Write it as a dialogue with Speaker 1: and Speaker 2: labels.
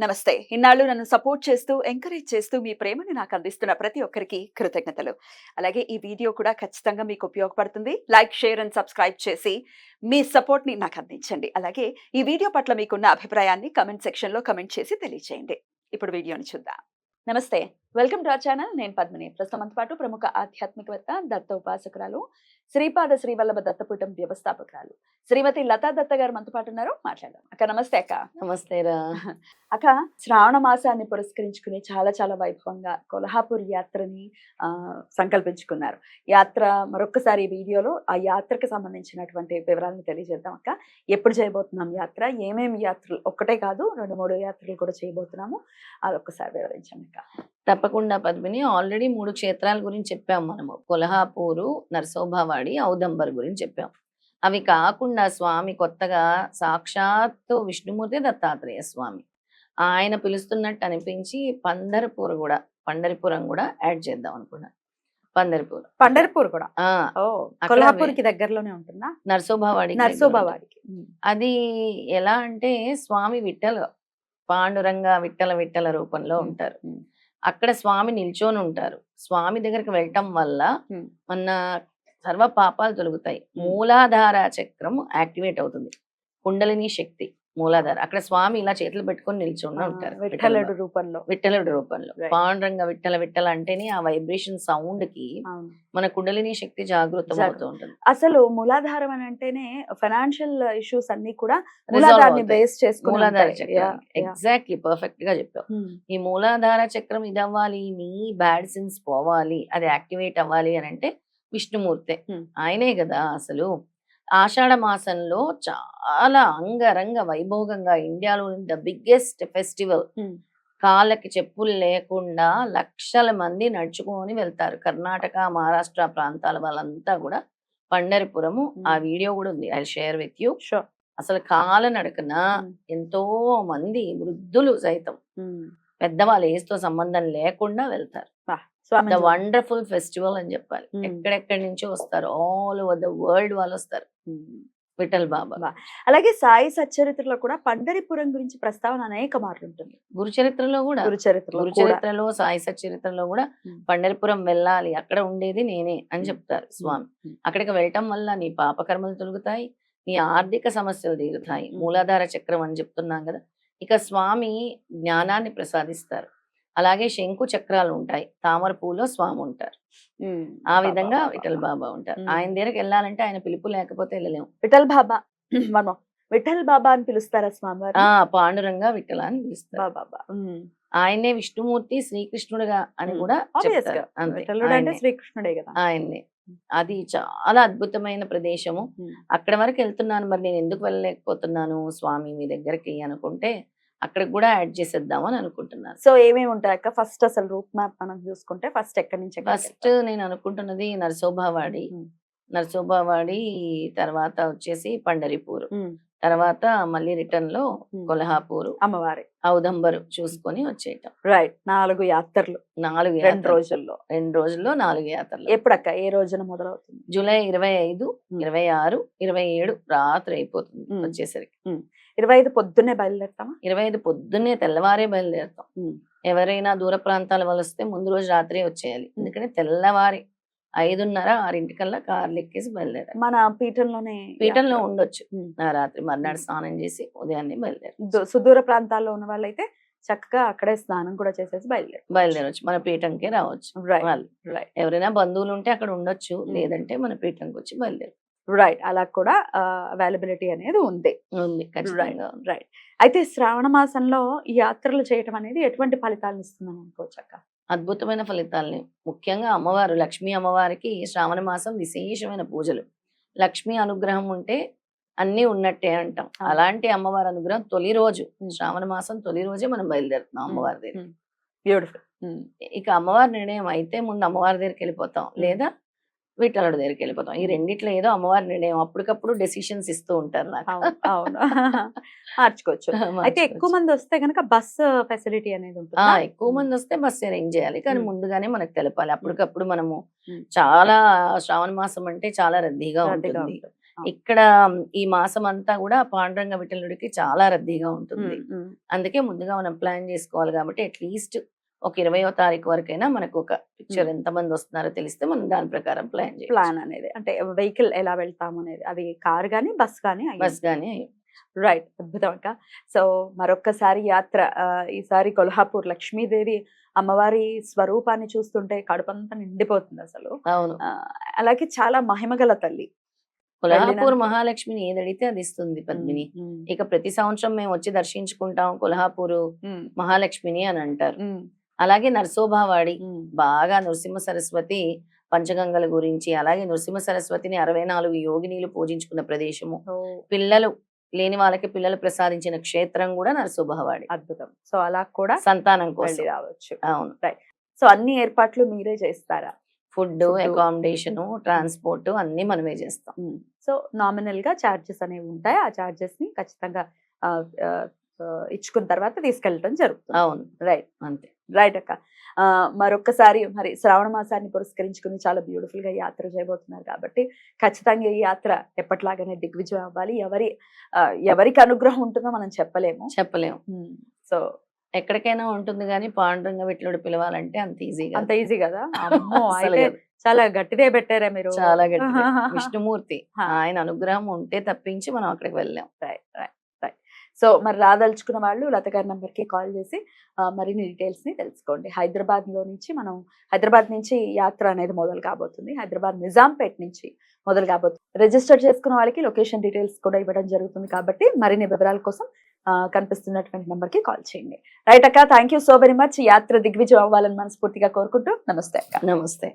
Speaker 1: నమస్తే. ఇన్నాళ్ళు నన్ను సపోర్ట్ చేస్తూ, ఎంకరేజ్ చేస్తూ మీ ప్రేమని నాకు అందిస్తున్న ప్రతి ఒక్కరికి కృతజ్ఞతలు. అలాగే ఈ వీడియో కూడా ఖచ్చితంగా మీకు ఉపయోగపడుతుంది. లైక్, షేర్ అండ్ సబ్స్క్రైబ్ చేసి మీ సపోర్ట్‌ని నాకు అందించండి. అలాగే ఈ వీడియో పట్ల మీకున్న అభిప్రాయాన్ని కామెంట్ సెక్షన్‌లో కామెంట్ చేసి తెలియజేయండి. ఇప్పుడు వీడియోని చూద్దాం. నమస్తే. Welcome to our channel. నేను పద్మిని. ప్రస్తుతం మనతో పాటు ప్రముఖ ఆధ్యాత్మికవేత్త, దత్త ఉపాసకురాలు, శ్రీపాద శ్రీవల్లభ దత్తపీఠం వ్యవస్థాపకురాలు శ్రీమతి లతా దత్త గారు మనతో పాటు ఉన్నారు. మాట్లాడదాం. అక్క నమస్తే అక్క.
Speaker 2: నమస్తే రా.
Speaker 1: అక్క, శ్రావణ మాసాన్ని పురస్కరించుకుని చాలా చాలా వైభవంగా కొల్హాపూర్ యాత్రని సంకల్పించుకున్నారు. యాత్ర మరొకసారి ఈ వీడియోలో ఆ యాత్రకు సంబంధించినటువంటి వివరాలను తెలియజేద్దాం అక్క. ఎప్పుడు చేయబోతున్నాం యాత్ర, ఏమేమి యాత్రలు, ఒక్కటే కాదు 2-3 యాత్రలు కూడా చేయబోతున్నాము, అదొక్కసారి వివరించండి అక్క.
Speaker 2: తప్పకుండా పద్మిని. ఆల్రెడీ 3 క్షేత్రాల గురించి చెప్పాం మనము. కొల్హాపూరు, నరసోభావాడి, ఔదంబర్ గురించి చెప్పాం. అవి కాకుండా స్వామి కొత్తగా సాక్షాత్తు విష్ణుమూర్తి దత్తాత్రేయ స్వామి ఆయన పిలుస్తున్నట్టు అనిపించి పండరిపురం కూడా యాడ్ చేద్దాం అనుకున్నా.
Speaker 1: పండరిపూర్ కూడా కొల్హాపూర్కి దగ్గరలోనే ఉంటుందా?
Speaker 2: నరసోభావాడికి. అది ఎలా అంటే స్వామి విఠల రూపంలో ఉంటారు. అక్కడ స్వామి నిల్చొని ఉంటారు. స్వామి దగ్గరికి వెళ్ళటం వల్ల మన సర్వ పాపాలు తొలగుతాయి. మూలాధార చక్రం యాక్టివేట్ అవుతుంది. కుండలిని శక్తి మూలాధార. అక్కడ స్వామి ఇలా చేతులు పెట్టుకొని నిల్చొని ఉంటారు విఠలుడు రూపంలో. పాండురంగ విఠల అంటేనే ఆ వైబ్రేషన్ సౌండ్ కి మన కుండలిని శక్తి జాగృతం అవుతూ ఉంటుంది.
Speaker 1: అసలు మూలాధారం అని అంటేనే ఫైనాన్షియల్ ఇష్యూస్ అన్ని కూడా మూలాధారాన్ని బేస్ చేసుకుని
Speaker 2: మూలాధార చక్రం. ఎగ్జాక్ట్లీ పర్ఫెక్ట్ గా చెప్పావు. ఈ మూలాధార చక్రం ఇది అవ్వాలి, నీ బ్యాడ్ సిన్స్ పోవాలి, అది యాక్టివేట్ అవ్వాలి అని అంటే విష్ణుమూర్తే. ఆయనే కదా అసలు. ఆషాఢ మాసంలో చాలా అంగరంగ వైభోగంగా ఇండియాలో ద బిగ్గెస్ట్ ఫెస్టివల్. కాళ్ళకి చెప్పులు లేకుండా లక్షల మంది నడుచుకొని వెళ్తారు. కర్ణాటక, మహారాష్ట్ర ప్రాంతాల వాళ్ళంతా కూడా పండరిపురము. ఆ వీడియో కూడా ఉంది, ఐ షేర్ విత్ యూ. అసలు కాళ్ళ నడకన ఎంతో మంది వృద్ధులు సైతం, పెద్దవాళ్ళు ఏజ్తో సంబంధం లేకుండా వెళ్తారు. ద వండర్ఫుల్ ఫెస్టివల్ అని చెప్పాలి. ఎక్కడెక్కడి నుంచో వస్తారు, ఆల్ ఓవర్ ద వరల్డ్ వాళ్ళు వస్తారు విఠల్ బాబా.
Speaker 1: అలాగే సాయి సచ్చరిత్రలో కూడా పండరిపురం గురించి ప్రస్తావన అనేక మార్లు ఉంటుంది.
Speaker 2: గురుచరిత్రలో సాయి సచ్చరిత్రలో కూడా పండరిపురం వెళ్ళాలి, అక్కడ ఉండేది నేనే అని చెప్తారు స్వామి. అక్కడికి వెళ్ళటం వల్ల నీ పాపకర్మలు తొలుగుతాయి, నీ ఆర్థిక సమస్యలు తీరుతాయి. మూలాధార చక్రం అని చెప్తున్నాం కదా. ఇక స్వామి జ్ఞానాన్ని ప్రసాదిస్తారు. అలాగే శంకు చక్రాలు ఉంటాయి, తామర పూలో స్వామి ఉంటారు. ఆ విధంగా విఠల్ బాబా ఉంటారు. ఆయన దగ్గరికి వెళ్ళాలంటే ఆయన పిలుపు లేకపోతే వెళ్ళలేము.
Speaker 1: విఠల్ బాబా అని పిలుస్తారా స్వామి?
Speaker 2: పాండురంగ విఠల అని పిలుస్తారు. ఆయనే విష్ణుమూర్తి, శ్రీకృష్ణుడుగా అని కూడా చెప్తారు.
Speaker 1: శ్రీకృష్ణుడే కదా
Speaker 2: ఆయన్నే. అది చాలా అద్భుతమైన ప్రదేశము. అక్కడ వరకు వెళ్తున్నాను, మరి నేను ఎందుకు వెళ్ళలేకపోతున్నాను స్వామి మీ దగ్గరికి అనుకుంటే అక్కడికి కూడా యాడ్ చేసేద్దాం అని అనుకుంటున్నాను.
Speaker 1: సో ఏమేమి ఉంటాయి అక్క? ఫస్ట్ అసలు రూట్ మ్యాప్ మనం చూసుకుంటే ఫస్ట్ ఎక్కడి నుంచి?
Speaker 2: ఫస్ట్ నేను అనుకుంటున్నది నరసోభావాడి, తర్వాత వచ్చేసి పండరిపూర్, తర్వాత మళ్ళీ రిటర్న్ లో కొల్హాపూర్,
Speaker 1: అమ్మవారి,
Speaker 2: ఔదంబరు చూసుకొని వచ్చేయటం.
Speaker 1: రైట్. 4 యాత్రలు
Speaker 2: 2 రోజుల్లో 4 యాత్రలు.
Speaker 1: ఎప్పుడక్క, ఏ రోజున మొదలవుతుంది?
Speaker 2: జూలై 25, 26, 27 రాత్రి అయిపోతుంది వచ్చేసరికి.
Speaker 1: 25 పొద్దున్నే బయలుదేరుతామా?
Speaker 2: 25 పొద్దున్నే తెల్లవారే బయలుదేరుతాం. ఎవరైనా దూర ప్రాంతాల వాళ్ళు వస్తే ముందు రోజు రాత్రి వచ్చేయాలి. ఎందుకంటే తెల్లవారి 5:30, 6 కార్లు ఎక్కేసి బయలుదేరాలి.
Speaker 1: మన పీఠంలో
Speaker 2: ఉండొచ్చు. రాత్రి మర్నాడు స్నానం చేసి ఉదయాన్నే బయలుదేరు.
Speaker 1: సుదూర ప్రాంతాల్లో ఉన్న వాళ్ళైతే చక్కగా అక్కడే స్నానం కూడా చేసేసి
Speaker 2: బయలుదేరవచ్చు. మన పీఠంకే రావచ్చు. ఎవరైనా బంధువులు ఉంటే అక్కడ ఉండొచ్చు, లేదంటే మన పీఠంకి వచ్చి బయలుదేరు.
Speaker 1: రైట్. అలా కూడా అవైలబిలిటీ అనేది ఉంది. రైట్. అయితే శ్రావణ మాసంలో ఈ యాత్రలు చేయటం అనేది ఎటువంటి ఫలితాలను ఇస్తుందని అనుకోవచ్చు అక్క?
Speaker 2: అద్భుతమైన ఫలితాలని. ముఖ్యంగా అమ్మవారు, లక్ష్మీ అమ్మవారికి శ్రావణ మాసం విశేషమైన పూజలు. లక్ష్మీ అనుగ్రహం ఉంటే అన్ని ఉన్నట్టే అంటాం. అలాంటి అమ్మవారి అనుగ్రహం తొలి రోజు, శ్రావణ మాసం తొలి రోజే మనం బయలుదేరుతున్నాం అమ్మవారి దగ్గర.
Speaker 1: బ్యూటిఫుల్.
Speaker 2: ఇక అమ్మవారి నిర్ణయం అయితే ముందు అమ్మవారి దగ్గరికి వెళ్ళిపోతాం, లేదా విఠలుడి దగ్గరికి వెళ్ళిపోతాం. ఈ రెండిట్లో ఏదో అమ్మవారి నిర్ణయం. అప్పటికప్పుడు డెసిషన్స్ ఇస్తూ ఉంటారు నాకు.
Speaker 1: అవును, మార్చుకోవచ్చు. అయితే ఎక్కువ మంది వస్తే కనుక బస్ ఫెసిలిటీ అనేది ఉంటుంది.
Speaker 2: ఎక్కువ మంది వస్తే బస్ అరేంజ్ చేయాలి, కానీ ముందుగానే మనకు తెలపాలి. అప్పటికప్పుడు మనము చాలా శ్రావణ మాసం అంటే చాలా రద్దీగా ఉంటుంది. ఇక్కడ ఈ మాసం అంతా కూడా పాండురంగ విఠలుడికి చాలా రద్దీగా ఉంటుంది. అందుకే ముందుగా మనం ప్లాన్ చేసుకోవాలి కాబట్టి అట్లీస్ట్ ఒక 20వ తారీఖు వరకైనా మనకు ఒక పిక్చర్ ఎంతమంది వస్తున్నారో తెలిస్తే మనం దాని ప్రకారం ప్లాన్ చేయాలి.
Speaker 1: ప్లాన్ అనేది అంటే వెహికల్ ఎలా వెళ్తాము అనేది, అది కార్ గానీ బస్ గానీ
Speaker 2: బస్ గానీ
Speaker 1: రైట్. అద్భుతం అక్క. సో మరొక్కసారి యాత్ర, ఈసారి కొల్హాపూర్ లక్ష్మీదేవి అమ్మవారి స్వరూపాన్ని చూస్తుంటే కడుపంతా నిండిపోతుంది అసలు.
Speaker 2: అవును.
Speaker 1: అలాగే చాలా మహిమగల తల్లి.
Speaker 2: కొల్హాపూర్ మహాలక్ష్మిని ఏదడితే అది ఇస్తుంది పద్మిని. ఇక ప్రతి సంవత్సరం మేము వచ్చి దర్శించుకుంటాం కొల్హాపూరు మహాలక్ష్మిని అని అంటారు. అలాగే నరసోభావాడి బాగా నృసింహ సరస్వతి పంచగంగల గురించి, అలాగే నృసింహ సరస్వతిని 64 యోగినీలు పూజించుకున్న ప్రదేశము, పిల్లలు లేని వాళ్ళకి పిల్లలు ప్రసాదించిన క్షేత్రం కూడా నరసోభావాడి.
Speaker 1: అద్భుతం. సో అలా కూడా
Speaker 2: సంతానం కోసం
Speaker 1: వెళ్ళి రావచ్చు.
Speaker 2: అవును.
Speaker 1: సో అన్ని ఏర్పాట్లు మీరే చేస్తారా?
Speaker 2: ఫుడ్, అకామిడేషన్, ట్రాన్స్పోర్ట్ అన్ని మనమే చేస్తాం.
Speaker 1: సో నామినల్ గా చార్జెస్ అనేవి ఉంటాయి. ఆ చార్జెస్ ని ఖచ్చితంగా ఇచ్చుకున్న తర్వాత తీసుకెళ్ళటం జరుగుతుంది.
Speaker 2: అవును.
Speaker 1: రైట్.
Speaker 2: అంతే.
Speaker 1: రైట్ అక్క. మరొక్కసారి మరి శ్రావణ మాసాన్ని పురస్కరించుకుని చాలా బ్యూటిఫుల్ గా యాత్ర చేయబోతున్నారు కాబట్టి ఖచ్చితంగా ఈ యాత్ర ఎప్పటిలాగానే దిగ్విజయం అవ్వాలి. ఎవరికి అనుగ్రహం ఉంటుందో మనం చెప్పలేము. సో
Speaker 2: ఎక్కడికైనా ఉంటుంది కానీ పాండురంగ విఠలుడు పిలవాలంటే అంత ఈజీ
Speaker 1: కదా. అమ్మో, అయితే చాలా గట్టిదే పెట్టారా మీరు.
Speaker 2: చాలా గట్టి. విష్ణుమూర్తి ఆయన అనుగ్రహం ఉంటే తప్పించి మనం అక్కడికి వెళ్ళాం.
Speaker 1: సో మరి రాదలుచుకున్న వాళ్ళు లత గారి నంబర్ కి కాల్ చేసి మరిన్ని డీటెయిల్స్ ని తెలుసుకోండి. హైదరాబాద్ నుంచి యాత్ర అనేది మొదలు కాబోతుంది. హైదరాబాద్ నిజాంపేట్ నుంచి మొదలు కాబోతుంది. రిజిస్టర్ చేసుకున్న వాళ్ళకి లొకేషన్ డీటెయిల్స్ కూడా ఇవ్వడం జరుగుతుంది కాబట్టి మరిన్ని వివరాల కోసం కనిపిస్తున్నటువంటి నెంబర్ కి కాల్ చేయండి. రైట్ అక్క, thank you so very much. యాత్ర దిగ్విజయం అవ్వాలని మనస్ఫూర్తిగా కోరుకుంటూ నమస్తే అక్క.
Speaker 2: నమస్తే.